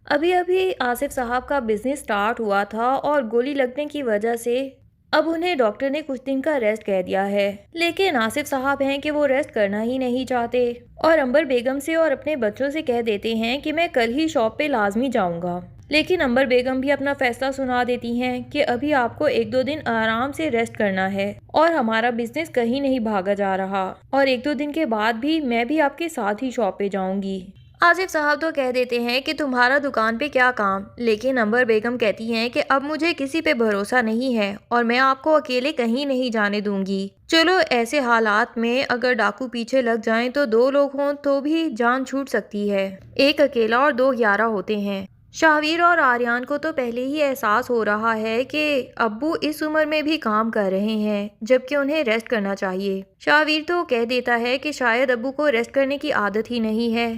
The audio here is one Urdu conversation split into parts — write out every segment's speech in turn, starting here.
ابھی ابھی آصف صاحب کا بزنس سٹارٹ ہوا تھا اور گولی لگنے کی وجہ سے اب انہیں ڈاکٹر نے کچھ دن کا ریسٹ کہہ دیا ہے، لیکن آصف صاحب ہیں کہ وہ ریسٹ کرنا ہی نہیں چاہتے اور عنبر بیگم سے اور اپنے بچوں سے کہہ دیتے ہیں کہ میں کل ہی شاپ پہ لازمی جاؤں گا۔ لیکن عنبر بیگم بھی اپنا فیصلہ سنا دیتی ہیں کہ ابھی آپ کو 1-2 دن آرام سے ریسٹ کرنا ہے اور ہمارا بزنس کہیں نہیں بھاگا جا رہا، اور 1-2 دن کے بعد بھی میں بھی آپ کے ساتھ ہی شاپ پہ جاؤں گی۔ آصف صاحب تو کہہ دیتے ہیں کہ تمہارا دکان پہ کیا کام، لیکن عنبر بیگم کہتی ہیں کہ اب مجھے کسی پہ بھروسہ نہیں ہے اور میں آپ کو اکیلے کہیں نہیں جانے دوں گی۔ چلو ایسے حالات میں اگر ڈاکو پیچھے لگ جائیں تو 2 لوگ ہوں تو بھی جان چھوٹ سکتی ہے، 1 اکیلا اور 2 11 ہوتے ہیں۔ شاویر اور آریان کو تو پہلے ہی احساس ہو رہا ہے کہ ابو اس عمر میں بھی کام کر رہے ہیں جبکہ انہیں ریسٹ کرنا چاہیے۔ شاویر تو کہہ دیتا ہے کہ شاید ابو کو ریسٹ کرنے کی عادت ہی نہیں ہے۔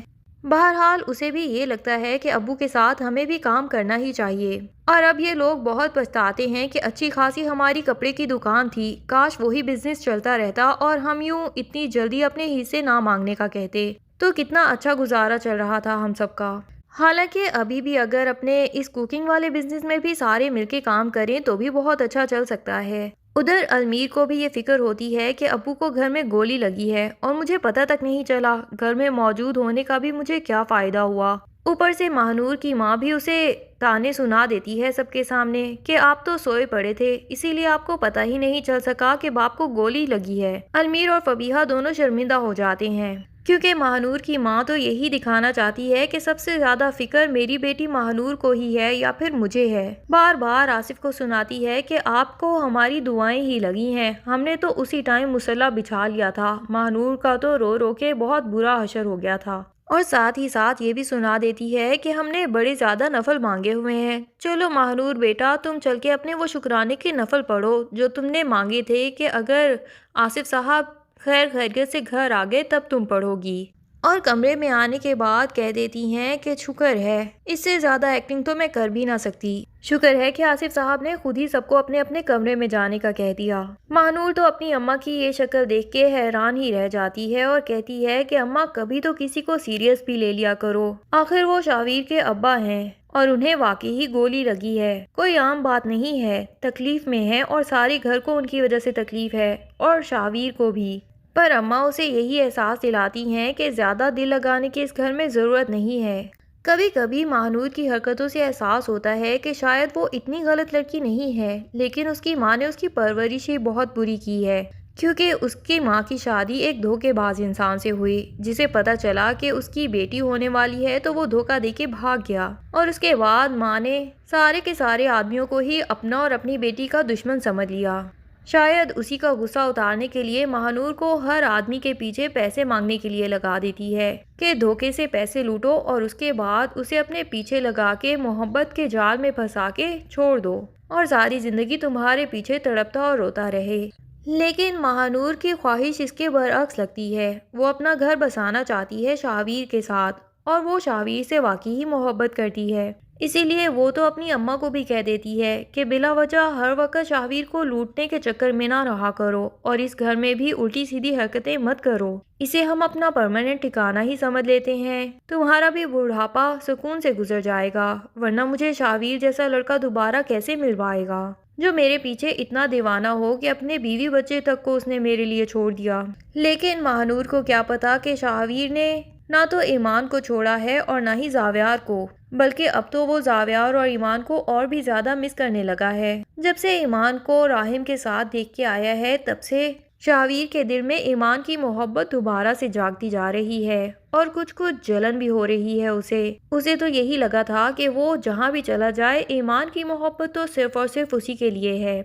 بہرحال اسے بھی یہ لگتا ہے کہ ابو کے ساتھ ہمیں بھی کام کرنا ہی چاہیے، اور اب یہ لوگ بہت پچھتاتے ہیں کہ اچھی خاصی ہماری کپڑے کی دکان تھی، کاش وہی بزنس چلتا رہتا اور ہم یوں اتنی جلدی اپنے حصے نہ مانگنے کا کہتے تو کتنا اچھا گزارا چل رہا تھا ہم سب کا۔ حالانکہ ابھی بھی اگر اپنے اس کوکنگ والے بزنس میں بھی سارے مل کے کام کریں تو بھی بہت اچھا چل سکتا ہے۔ ادھر المیر کو بھی یہ فکر ہوتی ہے کہ ابو کو گھر میں گولی لگی ہے اور مجھے پتہ تک نہیں چلا، گھر میں موجود ہونے کا بھی مجھے کیا فائدہ ہوا۔ اوپر سے ماہنور کی ماں بھی اسے تانے سنا دیتی ہے سب کے سامنے کہ آپ تو سوئے پڑے تھے، اسی لیے آپ کو پتہ ہی نہیں چل سکا کہ باپ کو گولی لگی ہے۔ المیر اور فبیہہ دونوں شرمندہ ہو جاتے ہیں کیونکہ ماہنور کی ماں تو یہی دکھانا چاہتی ہے کہ سب سے زیادہ فکر میری بیٹی ماہنور کو ہی ہے یا پھر مجھے ہے۔ بار بار آصف کو سناتی ہے کہ آپ کو ہماری دعائیں ہی لگی ہیں، ہم نے تو اسی ٹائم مصلح بچھا لیا تھا۔ ماہنور کا تو رو رو کے بہت برا حشر ہو گیا تھا، اور ساتھ ہی ساتھ یہ بھی سنا دیتی ہے کہ ہم نے بڑے زیادہ نفل مانگے ہوئے ہیں۔ چلو ماہنور بیٹا، تم چل کے اپنے وہ شکرانے کے نفل پڑھو جو تم نے مانگے تھے کہ اگر آصف صاحب خیر خیریت سے گھر آ گئے تب تم پڑھو گی۔ اور کمرے میں آنے کے بعد کہہ دیتی ہیں کہ شکر ہے، اس سے زیادہ ایکٹنگ تو میں کر بھی نہ سکتی، شکر ہے کہ آصف صاحب نے خود ہی سب کو اپنے اپنے کمرے میں جانے کا کہہ دیا۔ ماہنور تو اپنی اماں کی یہ شکل دیکھ کے حیران ہی رہ جاتی ہے اور کہتی ہے کہ اماں کبھی تو کسی کو سیریس بھی لے لیا کرو، آخر وہ شاویر کے ابا ہیں اور انہیں واقعی ہی گولی لگی ہے، کوئی عام بات نہیں ہے، تکلیف میں ہے اور سارے گھر کو ان کی وجہ سے تکلیف ہے اور شاویر کو بھی۔ پر اماں اسے یہی احساس دلاتی ہیں کہ زیادہ دل لگانے کی اس گھر میں ضرورت نہیں ہے۔ کبھی کبھی ماہنور کی حرکتوں سے احساس ہوتا ہے کہ شاید وہ اتنی غلط لڑکی نہیں ہے، لیکن اس کی ماں نے اس کی پرورش ہی بہت بری کی ہے، کیونکہ اس کی ماں کی شادی ایک دھوکے باز انسان سے ہوئی جسے پتہ چلا کہ اس کی بیٹی ہونے والی ہے تو وہ دھوکہ دے کے بھاگ گیا، اور اس کے بعد ماں نے سارے کے سارے آدمیوں کو ہی اپنا اور اپنی بیٹی کا دشمن سمجھ لیا۔ شاید اسی کا غصہ اتارنے کے لیے ماہنور کو ہر آدمی کے پیچھے پیسے مانگنے کے لیے لگا دیتی ہے کہ دھوکے سے پیسے لوٹو اور اس کے بعد اسے اپنے پیچھے لگا کے محبت کے جال میں پھنسا کے چھوڑ دو اور ساری زندگی تمہارے پیچھے تڑپتا اور روتا رہے۔ لیکن ماہنور کی خواہش اس کے برعکس لگتی ہے، وہ اپنا گھر بسانا چاہتی ہے شاویر کے ساتھ، اور وہ شاویر سے واقعی ہی محبت کرتی ہے، اسی لیے وہ تو اپنی اماں کو بھی کہہ دیتی ہے کہ بلا وجہ ہر وقت شاویر کو لوٹنے کے چکر میں نہ رہا کرو اور اس گھر میں بھی الٹی سیدھی حرکتیں مت کرو، اسے ہم اپنا پرماننٹ ٹھکانہ ہی سمجھ لیتے ہیں، تمہارا بھی بڑھاپا سکون سے گزر جائے گا، ورنہ مجھے شاویر جیسا لڑکا دوبارہ کیسے مل پائے گا جو میرے پیچھے اتنا دیوانہ ہو کہ اپنے بیوی بچے تک کو اس نے میرے لیے چھوڑ دیا۔ لیکن ماہنور کو کیا پتا کہ شاویر نے نہ تو ایمان کو چھوڑا ہے اور نہ ہی زاویار کو، بلکہ اب تو وہ زاویار اور ایمان کو اور بھی زیادہ مس کرنے لگا ہے۔ جب سے ایمان کو راحم کے ساتھ دیکھ کے آیا ہے تب سے شاویر کے دل میں ایمان کی محبت دوبارہ سے جاگتی جا رہی ہے اور کچھ جلن بھی ہو رہی ہے اسے تو یہی لگا تھا کہ وہ جہاں بھی چلا جائے ایمان کی محبت تو صرف اور صرف اسی کے لیے ہے۔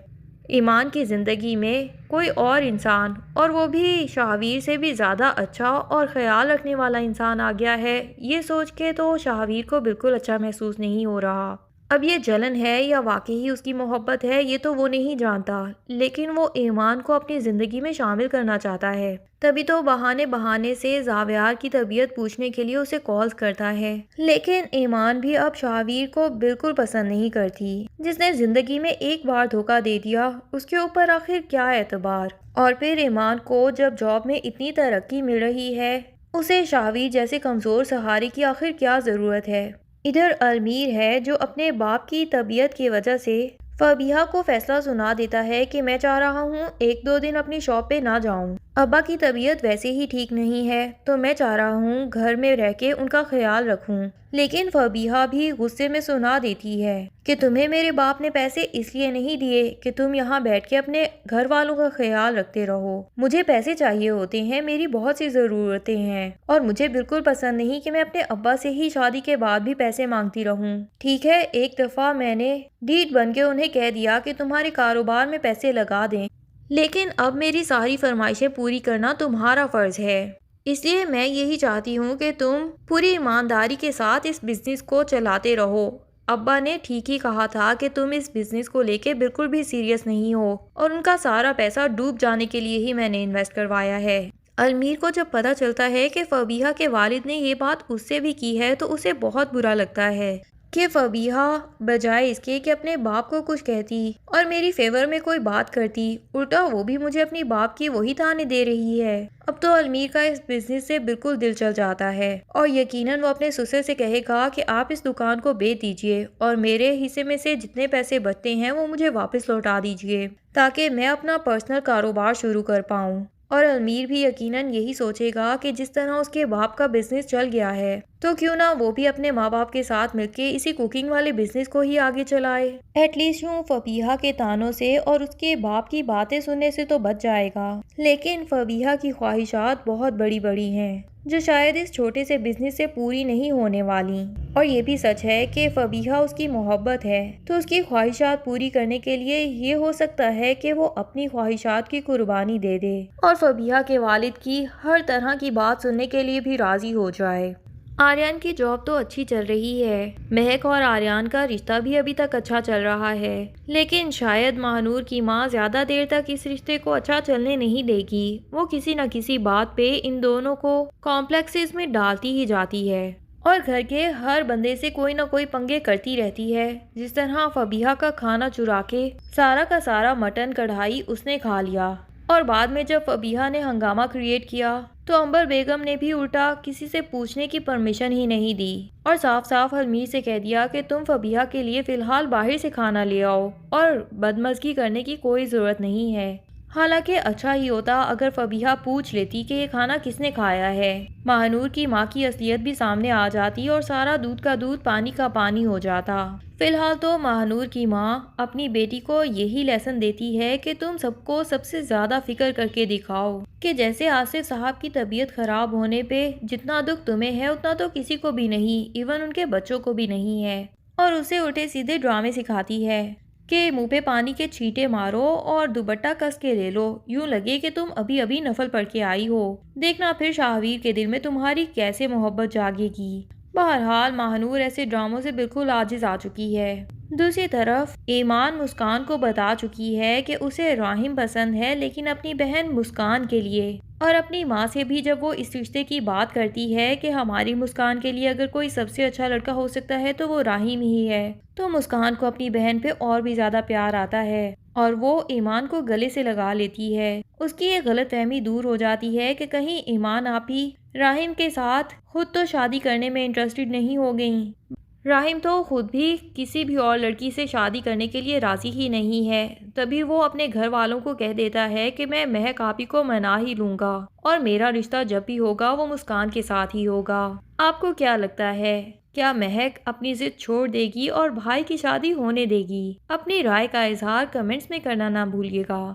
ایمان کی زندگی میں کوئی اور انسان، اور وہ بھی شاویر سے بھی زیادہ اچھا اور خیال رکھنے والا انسان آ گیا ہے، یہ سوچ کے تو شاویر کو بالکل اچھا محسوس نہیں ہو رہا۔ اب یہ جلن ہے یا واقعی اس کی محبت ہے یہ تو وہ نہیں جانتا، لیکن وہ ایمان کو اپنی زندگی میں شامل کرنا چاہتا ہے، تبھی تو بہانے سے زاویار کی طبیعت پوچھنے کے لیے اسے کالز کرتا ہے۔ لیکن ایمان بھی اب شاویر کو بالکل پسند نہیں کرتی، جس نے زندگی میں ایک بار دھوکہ دے دیا اس کے اوپر آخر کیا اعتبار، اور پھر ایمان کو جب جاب میں اتنی ترقی مل رہی ہے اسے شاویر جیسے کمزور سہارے کی آخر کیا ضرورت ہے۔ ادھر المیر ہے جو اپنے باپ کی طبیعت کی وجہ سے فبیہہ کو فیصلہ سنا دیتا ہے کہ میں چاہ رہا ہوں 1-2 دن اپنی شاپ پہ نہ جاؤں۔ ابا کی طبیعت ویسے ہی ٹھیک نہیں ہے تو میں چاہ رہا ہوں گھر میں رہ کے ان کا خیال رکھوں۔ لیکن فبیہہ بھی غصے میں سنا دیتی ہے کہ تمہیں میرے باپ نے پیسے اس لیے نہیں دیے کہ تم یہاں بیٹھ کے اپنے گھر والوں کا خیال رکھتے رہو۔ مجھے پیسے چاہیے ہوتے ہیں، میری بہت سی ضرورتیں ہیں اور مجھے بالکل پسند نہیں کہ میں اپنے ابا سے ہی شادی کے بعد بھی پیسے مانگتی رہوں۔ ٹھیک ہے، ایک دفعہ میں نے ڈیٹ بن کے انہیں کہہ دیا کہ تمہارے کاروبار میں پیسے لگا دیں، لیکن اب میری ساری فرمائشیں پوری کرنا تمہارا فرض ہے۔ اس لیے میں یہی چاہتی ہوں کہ تم پوری ایمانداری کے ساتھ اس بزنس کو چلاتے رہو۔ ابا نے ٹھیک ہی کہا تھا کہ تم اس بزنس کو لے کے بالکل بھی سیریس نہیں ہو اور ان کا سارا پیسہ ڈوب جانے کے لیے ہی میں نے انویسٹ کروایا ہے۔ المیر کو جب پتہ چلتا ہے کہ فبیہہ کے والد نے یہ بات اس سے بھی کی ہے تو اسے بہت برا لگتا ہے کہ فبیہہ بجائے اس کے کہ اپنے باپ کو کچھ کہتی اور میری فیور میں کوئی بات کرتی، الٹا وہ بھی مجھے اپنی باپ کی وہی تانے دے رہی ہے۔ اب تو المیر کا اس بزنس سے بالکل دل چل جاتا ہے اور یقیناً وہ اپنے سسر سے کہے گا کہ آپ اس دکان کو بیچ دیجئے اور میرے حصے میں سے جتنے پیسے بچتے ہیں وہ مجھے واپس لوٹا دیجئے تاکہ میں اپنا پرسنل کاروبار شروع کر پاؤں۔ اور المیر بھی یقیناً یہی سوچے گا کہ جس طرح اس کے باپ کا بزنس چل گیا ہے تو کیوں نہ وہ بھی اپنے ماں باپ کے ساتھ مل کے اسی کوکنگ والے بزنس کو ہی آگے چلائے۔ ایٹ لیسٹ یوں فبیہہ کے تانوں سے اور اس کے باپ کی باتیں سننے سے تو بچ جائے گا، لیکن فبیہہ کی خواہشات بہت بڑی بڑی ہیں جو شاید اس چھوٹے سے بزنس سے پوری نہیں ہونے والی۔ اور یہ بھی سچ ہے کہ فبیہہ اس کی محبت ہے تو اس کی خواہشات پوری کرنے کے لیے یہ ہو سکتا ہے کہ وہ اپنی خواہشات کی قربانی دے دے اور فبیہہ کے والد کی ہر طرح کی بات سننے کے لیے بھی راضی ہو جائے۔ آریان کی جاب تو اچھی چل رہی ہے، مہک اور آریان کا رشتہ بھی ابھی تک اچھا چل رہا ہے، لیکن شاید ماہنور کی ماں زیادہ دیر تک اس رشتے کو اچھا چلنے نہیں دے گی۔ وہ کسی نہ کسی بات پہ ان دونوں کو کمپلیکسز میں ڈالتی ہی جاتی ہے اور گھر کے ہر بندے سے کوئی نہ کوئی پنگے کرتی رہتی ہے۔ جس طرح فبیہہ کا کھانا چرا کے سارا کا سارا مٹن کڑھائی اس نے کھا لیا اور بعد میں جب فبیہہ نے ہنگامہ کریٹ کیا تو عنبر بیگم نے بھی الٹا کسی سے پوچھنے کی پرمیشن ہی نہیں دی اور صاف صاف المیر سے کہہ دیا کہ تم فبیہہ کے لیے فی الحال باہر سے کھانا لے آؤ اور بدمزگی کرنے کی کوئی ضرورت نہیں ہے۔ حالانکہ اچھا ہی ہوتا اگر فبیہہ پوچھ لیتی کہ یہ کھانا کس نے کھایا ہے، ماہنور کی ماں کی اصلیت بھی سامنے آ جاتی اور سارا دودھ کا دودھ پانی کا پانی ہو جاتا۔ فی الحال تو ماہنور کی ماں اپنی بیٹی کو یہی لیسن دیتی ہے کہ تم سب کو سب سے زیادہ فکر کر کے دکھاؤ کہ جیسے آصف صاحب کی طبیعت خراب ہونے پہ جتنا دکھ تمہیں ہے اتنا تو کسی کو بھی نہیں، ایون ان کے بچوں کو بھی نہیں ہے، اور اسے الٹے سیدھے ڈرامے سکھاتی ہے کہ منہ پہ پانی کے چھینٹے مارو اور دوپٹہ کس کے لے لو، یوں لگے کہ تم ابھی ابھی نفل پڑھ کے آئی ہو، دیکھنا پھر شاہویر کے دل میں تمہاری کیسے محبت جاگے گی۔ بہرحال ماہنور ایسے ڈراموں سے بالکل عاجز آ چکی ہے۔ دوسری طرف ایمان مسکان کو بتا چکی ہے کہ اسے راحم پسند ہے، لیکن اپنی بہن مسکان کے لیے، اور اپنی ماں سے بھی جب وہ اس رشتے کی بات کرتی ہے کہ ہماری مسکان کے لیے اگر کوئی سب سے اچھا لڑکا ہو سکتا ہے تو وہ راحم ہی ہے، تو مسکان کو اپنی بہن پہ اور بھی زیادہ پیار آتا ہے اور وہ ایمان کو گلے سے لگا لیتی ہے۔ اس کی یہ غلط فہمی دور ہو جاتی ہے کہ کہیں ایمان آپ ہی راحم کے ساتھ خود تو شادی کرنے میں انٹرسٹڈ نہیں ہو گئیں۔ راحم تو خود بھی کسی بھی اور لڑکی سے شادی کرنے کے لیے راضی ہی نہیں ہے، تبھی وہ اپنے گھر والوں کو کہہ دیتا ہے کہ میں مہک آپی کو منا ہی لوں گا اور میرا رشتہ جب بھی ہوگا وہ مسکان کے ساتھ ہی ہوگا۔ آپ کو کیا لگتا ہے، کیا مہک اپنی ضد چھوڑ دے گی اور بھائی کی شادی ہونے دے گی؟ اپنی رائے کا اظہار کمنٹس میں کرنا نہ بھولیے گا۔